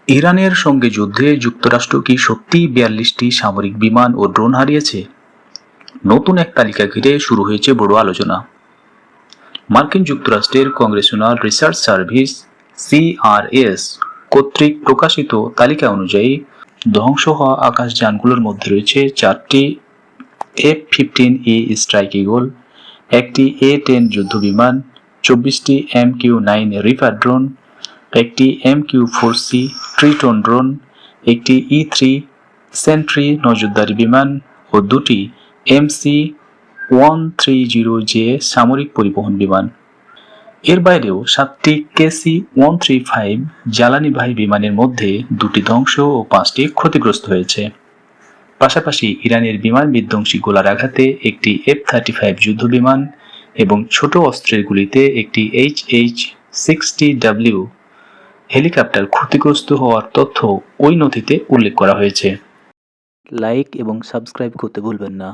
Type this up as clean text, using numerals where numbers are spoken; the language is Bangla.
ইরানের সঙ্গে যুদ্ধে যুক্তরাষ্ট্র কি সত্যিই 42টি সামরিক বিমান ও ড্রোন হারিয়েছে? নতুন এক তালিকা ঘিরে শুরু হয়েছে বড় আলোচনা। মার্কিন যুক্তরাষ্ট্রের কংগ্রেশনাল রিসার্চ সার্ভিস CRS কর্তৃক প্রকাশিত তালিকা অনুযায়ী ধ্বংস হওয়া আকাশযানগুলোর মধ্যে রয়েছে 4টি F-15E স্ট্রাইক ইগল, একটি A-10 যুদ্ধবিমান, 24টি MQ-9 রিপার ড্রোন, একটি MQ-4C ট্রিটন ড্রোন, একটি E-3 সেন্ট্রি নজরদারি বিমান ও দুটি MC-130J সামরিক পরিবহন বিমান। এর বাইরেও 7টি KC-135 জ্বালানিবাহী বিমানের মধ্যে 2টি ধ্বংস ও 5টি ক্ষতিগ্রস্ত হয়েছে। পাশাপাশি ইরানের বিমান বিধ্বংসী গোলার আঘাতে একটি F-35 যুদ্ধবিমান এবং ছোট অস্ত্রের গুলিতে একটি HH-60W হেলিকপ্টার ক্ষতিগ্রস্ত হওয়ার তথ্য ওই নথিতে উল্লেখ করা হয়েছে। লাইক এবং সাবস্ক্রাইব করতে ভুলবেন না।